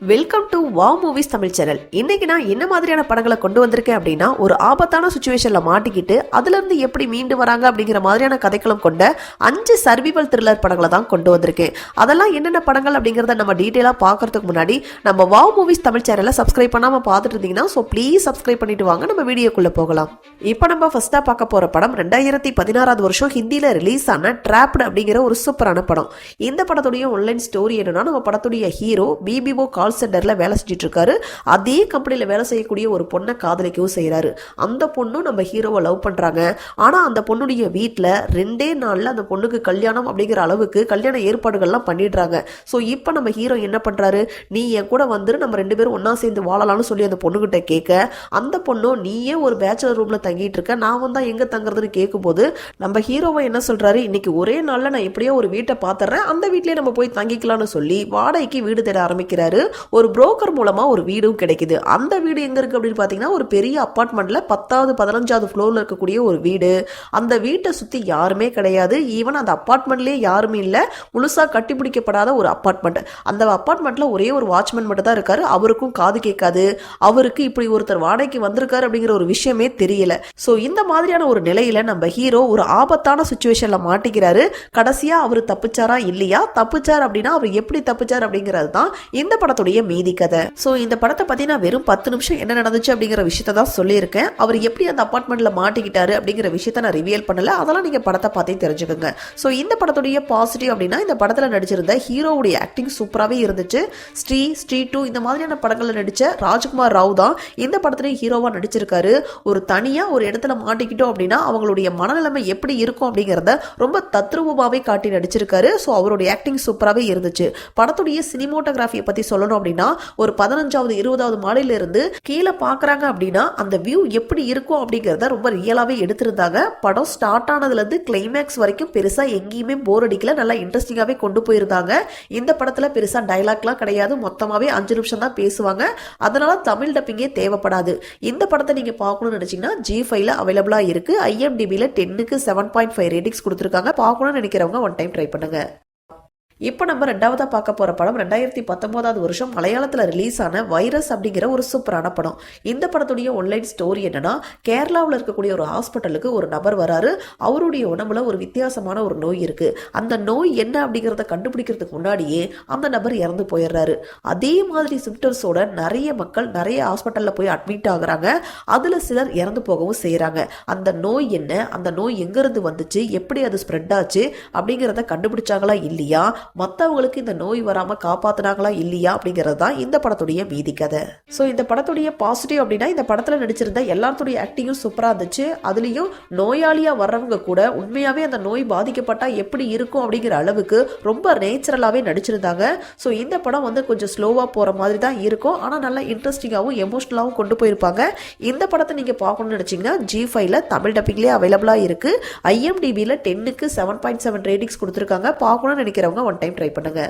Welcome to wow movies Tamil channel. இன்னைக்கு நான் என்ன மாதிரியான படங்களை கொண்டு வந்திருக்கேன் அப்படின்னா, ஒரு ஆபத்தான சுச்சுவேஷன்ல மாட்டிக்கிட்டு அதுல இருந்து எப்படி மீண்டு வராங்க அப்படிங்கிற மாதிரியான கதைக்களம் கொண்ட 5 சர்வைவல் த்ரில்லர் படங்களை தான் கொண்டு வந்திருக்கேன். அதெல்லாம் என்னென்ன படங்கள் அப்படிங்கறத நம்ம டீடைலா பாக்குறதுக்கு முன்னாடி நம்ம வாவ் மூவிஸ் தமிழ் சேனலை சப்ஸ்கிரைப் பண்ணாம பார்த்துட்டு இருந்தீங்கன்னா ப்ளீஸ் சப்ஸ்கிரைப் பண்ணிட்டு வாங்க. நம்ம வீடியோக்குள்ள போகலாம். இப்போ நம்ம ஃபர்ஸ்டா பார்க்க போற படம் 2016 வருஷம் ஹிந்தியில ரிலீஸ் ஆன ட்ராப்டு அப்படிங்கிற ஒரு சூப்பரான படம். இந்த படத்துடைய ஆன்லைன் ஸ்டோரி என்னன்னா, நம்ம படத்துடைய ஹீரோ பிபிஓ கால் சென்டர்ல வேலை செஞ்சுட்டு இருக்காரு. அதே கம்பெனில வேலை செய்யக்கூடிய ஒரு பொண்ணை காதலிக்கவும் செய்யறாரு. அந்த பொண்ணும் நம்ம ஹீரோவை லவ் பண்றாங்க. ஆனா அந்த பொண்ணுடைய வீட்டுல 2 நாள்ல அந்த பொண்ணுக்கு கல்யாணம் அப்படிங்கிற அளவுக்கு கல்யாண ஏற்பாடுகள்லாம் பண்ணிடுறாங்க. ஸோ இப்போ நம்ம ஹீரோ என்ன பண்றாரு, நீ என் கூட வந்துரு, நம்ம 2 பேரும் ஒன்னா சேர்ந்து வாழலாம்னு சொல்லி அந்த பொண்ணுகிட்ட கேட்க, அந்த பொண்ணும் நீயே ஒரு பேச்சுலர் ரூம்ல தங்கிட்டு இருக்க, நான் வந்தா எங்க தங்குறதுன்னு கேட்கும்போது நம்ம ஹீரோவை என்ன சொல்றாரு, இன்னைக்கு ஒரே நாள்ல நான் எப்படியோ ஒரு வீட்டை பாத்துறேன், அந்த வீட்லயே நம்ம போய் தங்கிக்கலாம்னு சொல்லி வாடகைக்கு வீடு தேட ஆரம்பிக்கிறாரு. ஒரு புரோக்கர் மூலமா ஒரு வீடும் கிடைக்குது. அந்த வீடு எங்க இருக்கு அப்படின்னு பாத்தீங்கன்னா, ஒரு பெரிய அபார்ட்மெண்ட்ல 10வது 15வது ஃப்ளோர்ல இருக்கக்கூடிய ஒரு வீடு. அந்த வீட்டை சுத்தி யாருமே கிடையாது. ஈவன் அந்த அபார்ட்மெண்ட்லயே யாருமே இல்ல. முழுசா கட்டிப்பிடிக்கப்படாத ஒரு அபார்ட்மெண்ட். அந்த அபார்ட்மெண்ட்ல ஒரே ஒரு வாட்ச்மேன் மட்டும் தான் இருக்காரு. அவருக்கும் காது கேட்காது. அவருக்கு இப்படி ஒருத்தர் வாடகைக்கு வந்திருக்காரு அப்படிங்கிற ஒரு விஷயமே தெரியல. சோ இந்த மாதிரியான ஒரு நிலையில நம்ம ஹீரோ ஒரு ஆபத்தான சுச்சுவேஷன்ல மாட்டிக்கிறாரு. கடைசியா அவர் தப்பிச்சாரா இல்லையா, தப்பிச்சார் அப்படின்னா அவர் எப்படி தப்பிச்சார் அப்படிங்கிறது தான் இந்த படத்துடைய மீதி கதை. சோ இந்த படத்தை பத்தி நான் வெறும் 10 நிமிஷம் என்ன நடந்துச்சு அப்படிங்கிற விஷயத்தை தான் சொல்லியிருக்கேன். அவர் எப்படி அந்த அபார்ட்மெண்ட்ல மாட்டிக்கிட்டாரு அப்படிங்கிற விஷயத்தை நான் ரிவீல் பண்ணல. அதெல்லாம் நீங்க படத்தை பார்த்தே தெரிஞ்சுக்கோங்க. சோ இந்த படத்துடைய பாசிட்டிவ் அப்படின்னா, இந்த படத்துல நடிச்சிருந்த ஹீரோவுடைய ஆக்டிங் சூப்பராகவே இருந்துச்சு. ஸ்ரீ 2 இந்த மாதிரியான படங்கள்ல நடிச்ச ராஜ்குமார் ராவ் தான் இந்த படத்துலயும் ஹீரோவா நடிச்சிருக்காரு. ஒரு தனியா ஒரு இடத்துல மாட்டிக்கிட்டோம் அப்படின்னா அவங்களுடைய மனநிலைமை எப்படி இருக்கும் அப்படிங்கறத ரொம்ப தத்ரூபமாவே காட்டி நடிச்சிருக்காரு. சோ அவருடைய ஆக்டிங் சூப்பராகவே இருந்துச்சு. படத்துடைய சினிமோட்டோகிராஃபியை பத்தி சொல்லணும் அப்படின்னா, ஒரு 15வது 20வது மாடியில இருந்து கீழே பாக்குறாங்க அப்படின்னா அந்த வியூ எப்படி இருக்கும் அப்படிங்கறத ரொம்ப ரியலாவே எடுத்திருந்தாங்க. படம் ஸ்டார்ட் ஆனதுல இருந்து கிளைமேக்ஸ் வரைக்கும் பெருசா எங்கேயுமே போர் அடிக்கல. நல்லா இன்ட்ரெஸ்டிங்காவே கொண்டு போயிருந்தாங்க. இந்த படத்துல பெருசா டைலாக்லாம் கிடையாது. மொத்தமாவே 5 நிமிஷம் தான் பேசுவாங்க. அதனால தமிழ் டப்பிங்கே தேவைப்படாது. இந்த படத்தை நீங்க பார்க்கணும்னு நினைச்சீங்கன்னா G5ல அவைலபிளா இருக்கு. IMDbல 10க்கு 7.5 ரேட்டிங்ஸ் கொடுத்திருக்காங்க. பார்க்கணும்னு நினைக்கிறவங்க ஒன் டைம் ட்ரை பண்ணுங்க. இப்போ நம்ம 2வதா பார்க்க போற படம் 2019 வருஷம் மலையாளத்தில் ரிலீஸ் ஆன வைரஸ் அப்படிங்கிற ஒரு சூப்பரான படம். இந்த படத்துடைய ஆன்லைன் ஸ்டோரி என்னன்னா, கேரளாவில் இருக்கக்கூடிய ஒரு ஹாஸ்பிட்டலுக்கு ஒரு நபர் வராரு. அவருடைய உடம்புல ஒரு வித்தியாசமான ஒரு நோய் இருக்கு. அந்த நோய் என்ன அப்படிங்கிறத கண்டுபிடிக்கிறதுக்கு முன்னாடியே அந்த நபர் இறந்து போயிடுறாரு. அதே மாதிரி சிம்டம்ஸோட நிறைய மக்கள் நிறைய ஹாஸ்பிட்டல்ல போய் அட்மிட் ஆகுறாங்க. அதுல சிலர் இறந்து போகவும் செய்யறாங்க. அந்த நோய் என்ன, அந்த நோய் எங்கிருந்து வந்துச்சு, எப்படி அது ஸ்ப்ரெட் ஆச்சு அப்படிங்கிறத கண்டுபிடிச்சாங்களா இல்லையா, மற்றவங்களுக்கு இந்த நோய் வராம காப்பாத்தினாங்களா இல்லையா அப்படிங்கிறது தான் இந்த படத்துடைய மீதி கதை. ஸோ இந்த படத்துடைய பாசிட்டிவ் அப்படின்னா, இந்த படத்துல நடிச்சிருந்த எல்லாத்துடைய ஆக்டிங்கும் சூப்பரா இருந்துச்சு. அதுலயும் நோயாளியா வர்றவங்க கூட உண்மையாவே அந்த நோய் பாதிக்கப்பட்டா எப்படி இருக்கும் அப்படிங்கிற அளவுக்கு ரொம்ப நேச்சுரலாவே நடிச்சிருந்தாங்க. ஸோ இந்த படம் கொஞ்சம் ஸ்லோவா போற மாதிரி தான் இருக்கும். ஆனா நல்லா இன்ட்ரெஸ்டிங்காகவும் எமோஷனலாகவும் கொண்டு போயிருப்பாங்க. இந்த படத்தை நீங்க பார்க்கணும்னு நினைச்சீங்கன்னா G5ல தமிழ் டப்பிங்லேயே அவைலபிளா இருக்கு. IMDbல 10க்கு 7.7 ரேட்டிங்ஸ் கொடுத்துருக்காங்க. பார்க்கணும்னு நினைக்கிறவங்க ஒன் டைம் ட்ரை பண்ணுங்க.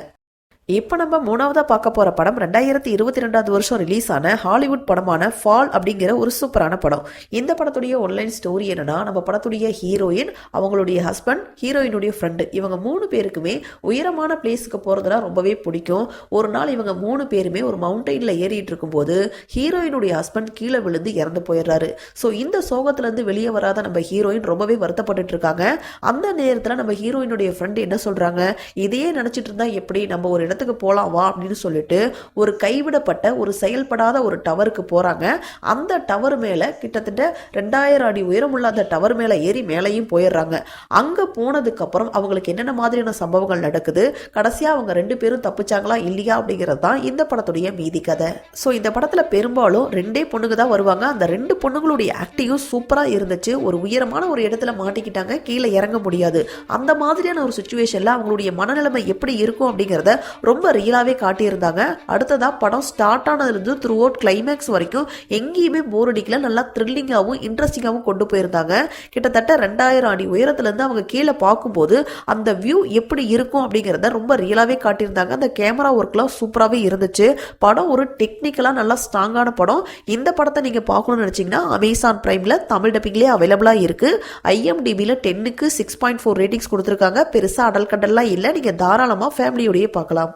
இப்போ நம்ம 3வதா பார்க்க போற படம் 2022 வருஷம் ரிலீஸ் ஆன ஹாலிவுட் படமான ஃபால் அப்படிங்கிற ஒரு சூப்பரான படம். இந்த படத்துடைய ஆன்லைன் ஸ்டோரி என்னன்னா, நம்ம படத்துடைய ஹீரோயின், அவங்களுடைய ஹஸ்பண்ட், ஹீரோயினுடைய ஃப்ரெண்டு, இவங்க 3 பேருக்குமே உயரமான பிளேஸுக்கு போறதுனா ரொம்பவே பிடிக்கும். ஒரு நாள் இவங்க 3 பேருமே ஒரு மவுண்டெயின்ல ஏறிட்டு இருக்கும்போது ஹீரோயினுடைய ஹஸ்பண்ட் கீழே விழுந்து இறந்து போயிடுறாரு. ஸோ இந்த சோகத்துல இருந்து வெளியே வராத நம்ம ஹீரோயின் ரொம்பவே வருத்தப்பட்டு இருக்காங்க. அந்த நேரத்துல நம்ம ஹீரோயினுடைய ஃப்ரெண்டு என்ன சொல்றாங்க, இதையே நினைச்சிட்டு இருந்தா எப்படி, நம்ம ஒரு இடத்துக்கு போலாம் வா அப்படின்னு சொல்லிட்டு ஒரு கைவிடப்பட்ட ஒரு செயல்படாத ஒரு டவருக்கு போறாங்க. அந்த டவர் மேல கிட்டத்தட்ட 2000 அடி உயரமுள்ள அந்த டவர் மேல ஏறி மேலையும் போயிடுறாங்க. அங்க போனதுக்கு அப்புறம் அவங்களுக்கு என்னென்ன மாதிரியான சம்பவங்கள் நடக்குது, கடைசியா அவங்க 2 பேரும் தப்பிச்சாங்களா இல்லையா அப்படிங்கிறது தான் இந்த படத்துடைய மீதி கதை. ஸோ இந்த படத்துல பெரும்பாலும் 2 பொண்ணுங்க தான் வருவாங்க. அந்த 2 பொண்ணுங்களுடைய ஆக்டிங்கும் சூப்பரா இருந்துச்சு. ஒரு உயரமான ஒரு இடத்துல மாட்டிக்கிட்டாங்க, கீழே இறங்க முடியாது. அந்த மாதிரியான ஒரு சுச்சுவேஷன்ல அவங்களுடைய மனநிலைமை எப்படி இருக்கும் அப்படிங்கிறத ரொம்ப ரியலாவே காட்டியிருந்தாங்க. அடுத்ததா படம் ஸ்டார்ட் ஆனதுலேருந்து த்ரூ அவுட் கிளைமேக்ஸ் வரைக்கும் எங்கேயுமே போர் அடிக்கல. நல்லா த்ரில்லிங்காகவும் இன்ட்ரெஸ்டிங்காகவும் கொண்டு போயிருந்தாங்க. கிட்டத்தட்ட 2000 அடி உயரத்துலேருந்து அவங்க கீழே பார்க்கும்போது அந்த வியூ எப்படி இருக்கும் அப்படிங்கிறத ரொம்ப ரியலாவே காட்டியிருந்தாங்க. அந்த கேமரா ஒர்க்லாம் சூப்பராகவே இருந்துச்சு. படம் ஒரு டெக்னிக்கலாக நல்லா ஸ்ட்ராங்கான படம். இந்த படத்தை நீங்கள் பார்க்கணும்னு நினச்சிங்கன்னா அமேசான் பிரைமில் தமிழ் டப்பிங்லேயே அவைலபிளாக இருக்குது. IMDbல 10க்கு 6.4 ரேட்டிங்ஸ் கொடுத்துருக்காங்க. பெருசாக அடல் கண்டல்லாம் இல்லை. நீங்கள் தாராளமாக ஃபேமிலியோடையே பார்க்கலாம்.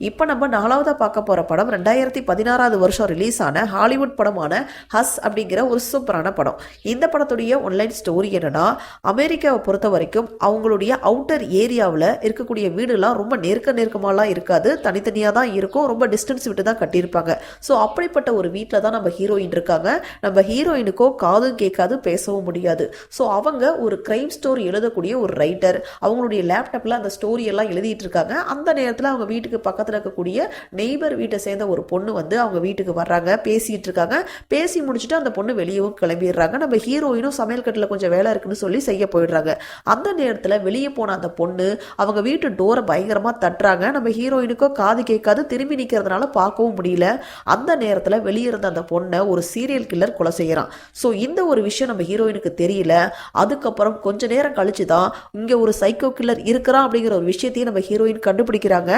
இப்போ நம்ம 4வதா பார்க்க போற படம் 2016 வருஷம் ரிலீஸ் ஆன ஹாலிவுட் படமான ஹஸ் அப்படிங்கிற ஒரு சூப்பரான படம். இந்த படத்துடைய ஒன்லைன் ஸ்டோரி என்னன்னா, அமெரிக்காவை பொறுத்த வரைக்கும் அவங்களுடைய அவுட்டர் ஏரியாவில் இருக்கக்கூடிய வீடுலாம் ரொம்ப நெருக்கமாலாம் இருக்காது, தனித்தனியாக தான் இருக்கும், ரொம்ப டிஸ்டன்ஸ் விட்டு தான் கட்டியிருப்பாங்க. ஸோ அப்படிப்பட்ட ஒரு வீட்டில் தான் நம்ம ஹீரோயின் இருக்காங்க. நம்ம ஹீரோயினுக்கோ காதும் கேட்காது, பேசவும் முடியாது. ஸோ அவங்க ஒரு கிரைம் ஸ்டோரி எழுதக்கூடிய ஒரு ரைட்டர். அவங்களுடைய லேப்டாப்பில் அந்த ஸ்டோரி எல்லாம் எழுதிட்டு இருக்காங்க. அந்த நேரத்தில் அவங்க வீட்டுக்கு பக்கத்தில் இருக்கக்கூடிய நெய்பர் வீட்டை சேர்ந்த ஒரு பொண்ணு வந்து அவங்க வீட்டுக்கு வர்றாங்க, பேசிட்டு இருக்காங்க. பேசி முடிச்சுட்டு அந்த பொண்ணு வெளியவும் கிளம்பிடுறாங்க. நம்ம ஹீரோயினும் சமையல் கட்டில் கொஞ்சம் வேலை இருக்குன்னு சொல்லி செய்ய போயிடுறாங்க. அந்த நேரத்தில் வெளியே போன அந்த பொண்ணு அவங்க வீட்டு டோரை பயங்கரமாக தட்டுறாங்க. நம்ம ஹீரோயினுக்கோ காது கேட்காது, திரும்பி நிற்கிறதுனால பார்க்கவும் முடியல. அந்த நேரத்தில் வெளியே இருந்த அந்த பொண்ணை ஒரு சீரியல் கில்லர் கொலை செய்யறான். ஸோ இந்த ஒரு விஷயம் நம்ம ஹீரோயினுக்கு தெரியல. அதுக்கப்புறம் கொஞ்ச நேரம் கழிச்சு தான் இங்கே ஒரு சைக்கோ கில்லர் இருக்கிறான் அப்படிங்கிற ஒரு விஷயத்தையும் நம்ம ஹீரோயின் கண்டுபிடிக்கிறாங்க.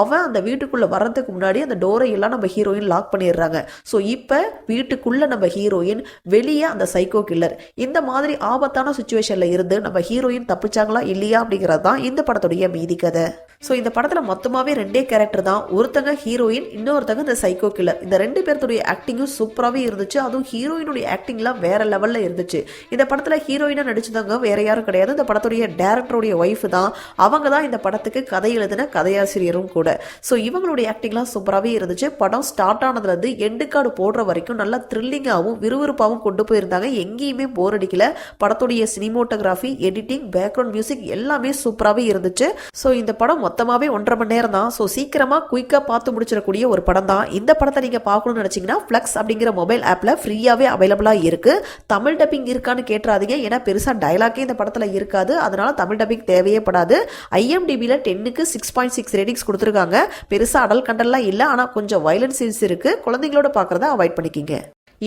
அவன் அந்த வீட்டுக்குள்ளே வர்றதுக்கு முன்னாடி அந்த டோரை எல்லாம் நம்ம ஹீரோயின் லாக் பண்ணிடுறாங்க. ஸோ இப்போ வீட்டுக்குள்ளே நம்ம ஹீரோயின், வெளியே அந்த சைக்கோ கில்லர். இந்த மாதிரி ஆபத்தான சுச்சுவேஷனில் இருந்து நம்ம ஹீரோயின் தப்பிச்சாங்களா இல்லையா அப்படிங்கிறது தான் இந்த படத்துடைய மீதி கதை. ஸோ இந்த படத்தில் மொத்தமாகவே 2 கேரக்டர் தான். ஒருத்தங்க ஹீரோயின், இன்னொருத்தங்க இந்த சைக்கோ கில்லர். இந்த 2 பேர்த்துடைய ஆக்டிங்கும் சூப்பராகவே இருந்துச்சு. அதுவும் ஹீரோயினுடைய ஆக்டிங்லாம் வேற லெவலில் இருந்துச்சு. இந்த படத்தில் ஹீரோயினாக நடிச்சவங்க வேற யாரும் கிடையாது, இந்த படத்துடைய டேரக்டருடைய ஒய்ஃப் தான். அவங்க தான் இந்த படத்துக்கு கதை எழுதின கதையாசிரியரும் கூட. ஸோ இவங்களுடைய ஆக்டிங்லாம் சூப்பராகவே இருந்துச்சு. படம் ஸ்டார்ட் ஆனதுலேருந்து எண்டு கார்டு போடுற வரைக்கும் நல்லா த்ரில்லிங்காகவும் விறுவிறுப்பாகவும் கொண்டு போயிருந்தாங்க. எங்கேயுமே போர் அடிக்கல. படத்துடைய சினிமோட்டோகிராஃபி, எடிட்டிங், பேக்ரவுண்ட் மியூசிக் எல்லாமே சூப்பராகவே இருந்துச்சு. ஸோ இந்த படம் மொத்தமாகவே 1.5 மணி நேரம் தான். ஸோ சீக்கிரமாக குயிக்காக பார்த்து முடிச்சிடக்கூடிய ஒரு படம் தான். இந்த படத்தை நீங்கள் பார்க்கணும்னு நினச்சிங்கன்னா ஃப்ளக்ஸ் அப்படிங்கிற மொபைல் ஆப்பில் ஃப்ரீயாகவே அவைலபிளாக இருக்குது. தமிழ் டப்பிங் இருக்கான்னு கேட்டுறாதீங்க, ஏன்னா பெருசாக டைலாக்கே இந்த படத்தில் இருக்காது. அதனால தமிழ் டப்பிங் தேவையே படாது. IMDbல 10க்கு 6.6 ரேட்டிங்ஸ் கொடுத்துருக்காங்க. பெருசாக அடல் கண்டெல்லாம் இல்லை, ஆனால் கொஞ்சம் வயலன்ஸ் சீன்ஸ் இருக்குது. குழந்தைங்களோட பார்க்குறத அவாய்ட் பண்ணிக்கிங்க.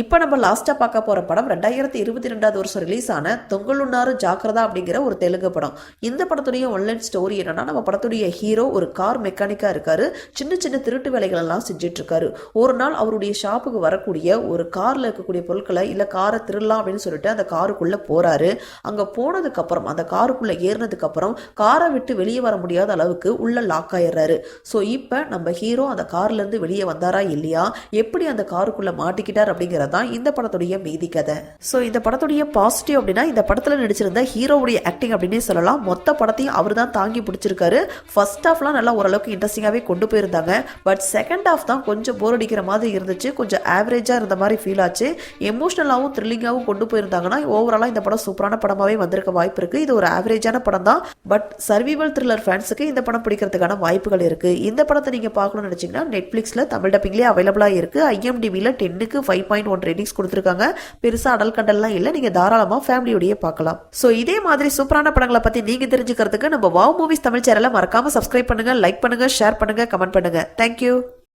இப்போ நம்ம லாஸ்ட்டாக பார்க்க போகிற படம் 2022 வருஷம் ரிலீஸ் ஆன தொங்கலுன்னாரு ஜாக்கிரதா அப்படிங்கிற ஒரு தெலுங்கு படம். இந்த படத்துடைய ஒன்லைன் ஸ்டோரி என்னன்னா, நம்ம படத்துடைய ஹீரோ ஒரு கார் மெக்கானிக்காக இருக்காரு. சின்ன சின்ன திருட்டு வேலைகள் எல்லாம் செஞ்சுட்டு இருக்காரு. ஒரு நாள் அவருடைய ஷாப்புக்கு வரக்கூடிய ஒரு காரில் இருக்கக்கூடிய பொருட்களை, இல்லை காரை திருடலாம் அப்படின்னு சொல்லிட்டு அந்த காருக்குள்ளே போகிறாரு. அங்கே போனதுக்கப்புறம், அந்த காருக்குள்ளே ஏறினதுக்கப்புறம் காரை விட்டு வெளியே வர முடியாத அளவுக்கு உள்ள லாக் ஆயிடுறாரு. ஸோ இப்போ நம்ம ஹீரோ அந்த கார்லேருந்து வெளியே வந்தாரா இல்லையா, எப்படி அந்த காருக்குள்ளே மாட்டிக்கிட்டார் அப்படிங்கிற தான் இந்த படத்துடைய மீதி கதை. ஸோ இந்த படத்துடைய பாசிட்டிவ் அப்படின்னா, இந்த படத்தில் நடிச்சிருந்த ஹீரோவுடைய ஆக்டிங் அப்படின்னே சொல்லலாம். மொத்த படத்தையும் அவர் தான் தாங்கி பிடிச்சிருக்காரு. ஃபர்ஸ்ட் ஹாஃப்லாம் நல்லா ஓரளவுக்கு இன்ட்ரெஸ்டிங்காகவே கொண்டு போயிருந்தாங்க. பட் செகண்ட் ஹாஃப் தான் கொஞ்சம் போர் அடிக்கிற மாதிரி இருந்துச்சு. கொஞ்சம் ஆவரேஜாக இருந்த மாதிரி ஃபீல் ஆச்சு. எமோஷனலாகவும் த்ரில்லிங்காகவும் கொண்டு போயிருந்தாங்கன்னா ஓவராலாக இந்த படம் சூப்பரான படமாகவே வந்திருக்க வாய்ப்பு இருக்குது. இது ஒரு ஆவரேஜான படம் தான். பட் சர்வைவல் த்ரில்லர் ஃபேன்ஸுக்கு இந்த படம் பிடிக்கிறதுக்கான வாய்ப்புகள் இருக்குது. இந்த படத்தை நீங்கள் பார்க்கணும்னு நினச்சிங்கன்னா நெட்ஃப்ளிக்ஸில் தமிழ் டப்பிங்லேயே அவைலபிளாக இருக்குது. IMDbல 10க்கு 5.1 ரேட்டிங்ஸ் கொடுத்துருக்காங்க. பெருசா அடல் கண்டெல்லாம் இல்லை, நீங்க தாராளமா ஃபேமிலியோடய பார்க்கலாம். ஸோ இதே மாதிரி சூப்பரான படங்களை பத்தி நீங்க தெரிஞ்சுக்கிறதுக்கு நம்ம வாவ் மூவிஸ் தமிழ் சேனலை மறக்காம சப்ஸ்கிரைப் பண்ணுங்க, லைக் பண்ணுங்க, ஷேர் பண்ணுங்க, கமெண்ட் பண்ணுங்க. தேங்க்யூ.